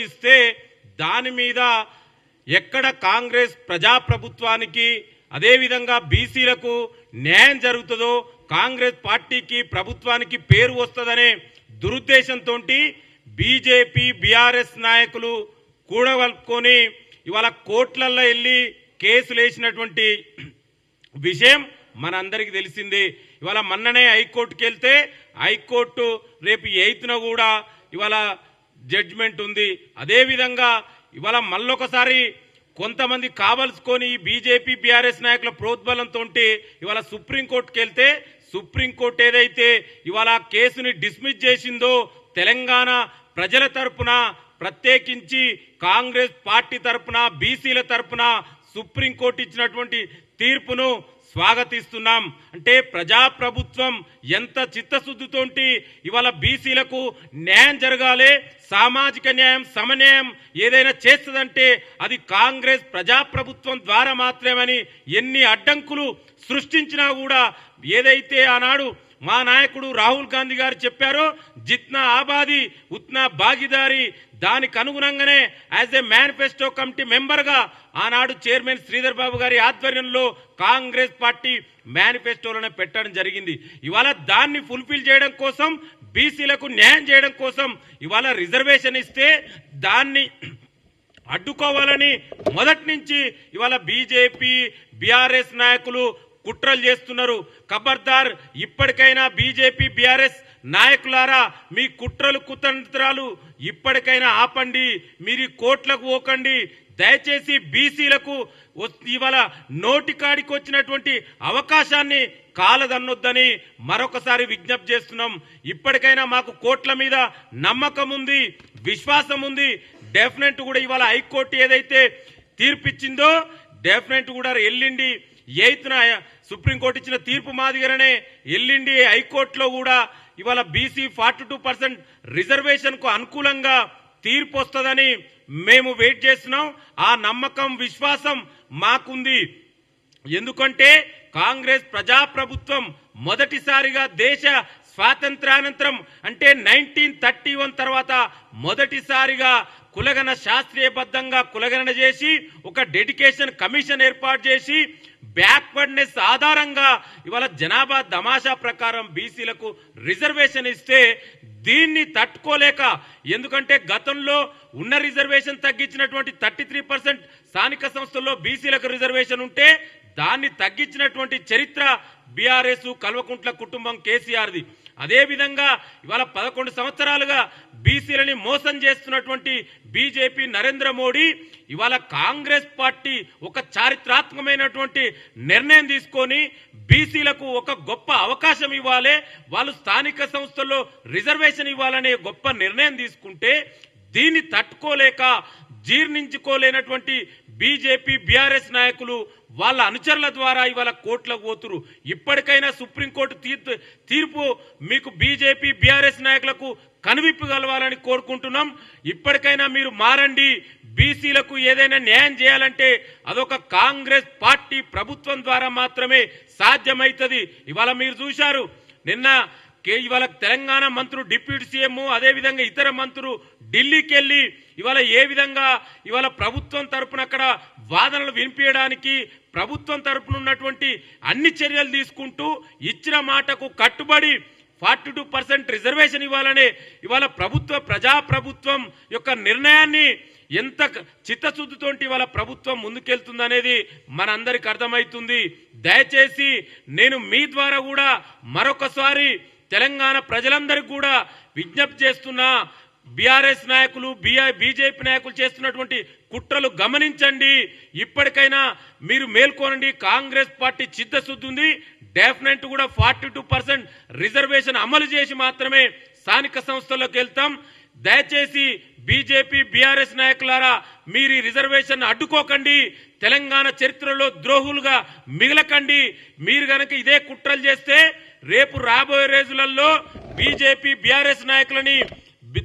ఇస్తే దాని మీద ఎక్కడ కాంగ్రెస్ ప్రజాప్రభుత్వానికి అదేవిధంగా బీసీలకు న్యాయం జరుగుతుందో కాంగ్రెస్ పార్టీకి ప్రభుత్వానికి పేరు వస్తుందనే దురుద్దేశంతో బీజేపీ బీఆర్ఎస్ నాయకులు కూడగలుపుకొని ఇవాళ కోర్టులలో వెళ్ళి కేసులు వేసినటువంటి విషయం మనందరికీ తెలిసింది. ఇవాళ మొన్ననే హైకోర్టుకి వెళ్తే హైకోర్టు రేపు 8న కూడా ఇవాళ జడ్జిమెంట్ ఉంది. అదేవిధంగా ఇవాళ మళ్ళొకసారి కొంతమంది కావలసుకొని బీజేపీ బీఆర్ఎస్ నాయకుల ప్రోద్బలంతో ఇవాళ సుప్రీంకోర్టుకి వెళ్తే సుప్రీంకోర్టు ఏదైతే ఇవాళ కేసుని డిస్మిస్ చేసిందో తెలంగాణ ప్రజల తరపున ప్రత్యేకించి కాంగ్రెస్ పార్టీ తరపున బీసీల తరపున సుప్రీంకోర్టు ఇచ్చినటువంటి తీర్పును స్వాగతిస్తున్నాం. అంటే ప్రజాప్రభుత్వం ఎంత చిత్తశుద్ధితోటి ఇవాళ బీసీలకు న్యాయం జరగాలి, సామాజిక న్యాయం సమన్యాయం ఏదైనా చేస్తుందంటే అది కాంగ్రెస్ ప్రజాప్రభుత్వం ద్వారా మాత్రమేమని ఎన్ని అడ్డంకులు సృష్టించినా కూడా ఏదైతే ఆనాడు మా నాయకుడు రాహుల్ గాంధీ గారు చెప్పారో జిత్నా ఆబాదీ ఉత్నా భాగీదారీ దానికి అనుగుణంగానే యాజ్ ఏ మేనిఫెస్టో కమిటీ మెంబర్గా ఆనాడు చైర్మన్ శ్రీధర్ బాబు గారి ఆధ్వర్యంలో కాంగ్రెస్ పార్టీ మేనిఫెస్టోలోనే పెట్టడం జరిగింది. ఇవాళ దాన్ని ఫుల్ఫిల్ చేయడం కోసం బీసీలకు న్యాయం చేయడం కోసం ఇవాళ రిజర్వేషన్ ఇస్తే దాన్ని అడ్డుకోవాలని మొదటి నుంచి ఇవాళ బీజేపీ బీఆర్ఎస్ నాయకులు కుట్రలు చేస్తున్నారు. ఖబర్దార్, ఇప్పటికైనా బీజేపీ బీఆర్ఎస్ నాయకులారా మీ కుట్రలు కుతంత్రాలు ఇప్పటికైనా ఆపండి, మీరు కోట్లకు పోకండి. దయచేసి బీసీలకు ఇవాళ నోటికాడికి వచ్చినటువంటి అవకాశాన్ని కాలదన్నొద్దని మరొకసారి విజ్ఞప్తి చేస్తున్నాం. ఇప్పటికైనా మాకు కోట్ల మీద నమ్మకం ఉంది, విశ్వాసం ఉంది. డెఫినెట్ కూడా ఇవాళ హైకోర్టు ఏదైతే తీర్పిచ్చిందో డెఫినెట్ కూడా ఎల్లుండి 8న సుప్రీంకోర్టు ఇచ్చిన తీర్పు మాదిరిగానే ఎల్లుండి హైకోర్టులో కూడా ఇవాళ బీసీ 42% రిజర్వేషన్కు అనుకూలంగా తీర్పు వస్తుందని మేము వెయిట్ చేస్తున్నాం. ఆ నమ్మకం విశ్వాసం మాకుంది. ఎందుకంటే కాంగ్రెస్ ప్రజాప్రభుత్వం మొదటిసారిగా దేశ స్వాతంత్రానంతరం అంటే 1931 తర్వాత మొదటిసారిగా కులగణ శాస్త్రీయబద్ధంగా కులగణన చేసి ఒక డెడికేషన్ కమిషన్ ఏర్పాటు చేసి బ్యాక్వర్డ్నెస్ ఆధారంగా ఇవాళ జనాభా తమాషా ప్రకారం బీసీలకు రిజర్వేషన్ ఇస్తే దీన్ని తట్టుకోలేక, ఎందుకంటే గతంలో ఉన్న రిజర్వేషన్ తగ్గించినటువంటి 33% స్థానిక సంస్థల్లో బీసీలకు రిజర్వేషన్ ఉంటే దాన్ని తగ్గించినటువంటి చరిత్ర బీఆర్ఎస్ కల్వకుంట్ల కుటుంబం కేసీఆర్ది. అదేవిధంగా ఇవాళ 11 సంవత్సరాలుగా బీసీలని మోసం చేస్తున్నటువంటి బీజేపీ నరేంద్ర మోడీ ఇవాళ కాంగ్రెస్ పార్టీ ఒక చారిత్రాత్మకమైనటువంటి నిర్ణయం తీసుకొని బీసీలకు ఒక గొప్ప అవకాశం ఇవ్వాలి, వాళ్ళు స్థానిక సంస్థల్లో రిజర్వేషన్ ఇవ్వాలనే గొప్ప నిర్ణయం తీసుకుంటే దీన్ని తట్టుకోలేక జీర్ణించుకోలేనటువంటి బీజేపీ బీఆర్ఎస్ నాయకులు వాళ్ళ అనుచరుల ద్వారా ఇవాళ కోర్టులకు పోతురు. ఇప్పటికైనా సుప్రీంకోర్టు తీర్పు మీకు బీజేపీ బీఆర్ఎస్ నాయకులకు కనువిప్పు కలవాలని కోరుకుంటున్నాం. ఇప్పటికైనా మీరు మారండి. బీసీలకు ఏదైనా న్యాయం చేయాలంటే అదొక కాంగ్రెస్ పార్టీ ప్రభుత్వం ద్వారా మాత్రమే సాధ్యమవుతుంది. ఇవాళ మీరు చూశారు, నిన్న ఇవాళ తెలంగాణ మంత్రులు డిప్యూటీ సీఎం అదేవిధంగా ఇతర మంత్రులు ఢిల్లీకి వెళ్ళి ఇవాళ ఏ విధంగా ఇవాళ ప్రభుత్వం తరపున అక్కడ వాదనలు వినిపించడానికి ప్రభుత్వం తరపున ఉన్నటువంటి అన్ని చర్యలు తీసుకుంటూ ఇచ్చిన మాటకు కట్టుబడి 42% రిజర్వేషన్ ఇవ్వాలనే ఇవాళ ప్రజాప్రభుత్వం యొక్క నిర్ణయాన్ని ఎంత చిత్తశుద్ధితో ఇవాళ ప్రభుత్వం ముందుకెళ్తుందనేది మనందరికి అర్థమవుతుంది. దయచేసి నేను మీ ద్వారా కూడా మరొకసారి తెలంగాణ ప్రజలందరికీ కూడా విజ్ఞప్తి చేస్తున్నా, బీఆర్ఎస్ నాయకులు బీజేపీ నాయకులు చేస్తున్నటువంటి కుట్రలు గమనించండి. ఇప్పటికైనా మీరు మేల్కోనండి. కాంగ్రెస్ పార్టీ చిత్తశుద్ధి ఉంది. డెఫినెట్ కూడా 42% రిజర్వేషన్ అమలు చేసి మాత్రమే స్థానిక సంస్థల్లోకి వెళ్తాం. దయచేసి బీజేపీ బీఆర్ఎస్ నాయకులారా మీరు ఈ రిజర్వేషన్ అడ్డుకోకండి. తెలంగాణ చరిత్రలో ద్రోహులుగా మిగలకండి. మీరు గనక ఇదే కుట్రలు చేస్తే రేపు రాబోయే రోజులలో బీజేపీ బీఆర్ఎస్ నాయకులని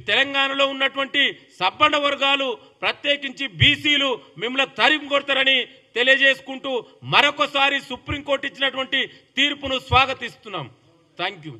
తెలంగాణలో ఉన్నటువంటి సబ్బండ వర్గాలు ప్రత్యేకించి బీసీలు మిమ్మల్ని తరిమి కొడతారని తెలియజేసుకుంటూ మరొకసారి సుప్రీంకోర్టు ఇచ్చినటువంటి తీర్పును స్వాగతిస్తున్నాం. Thank you.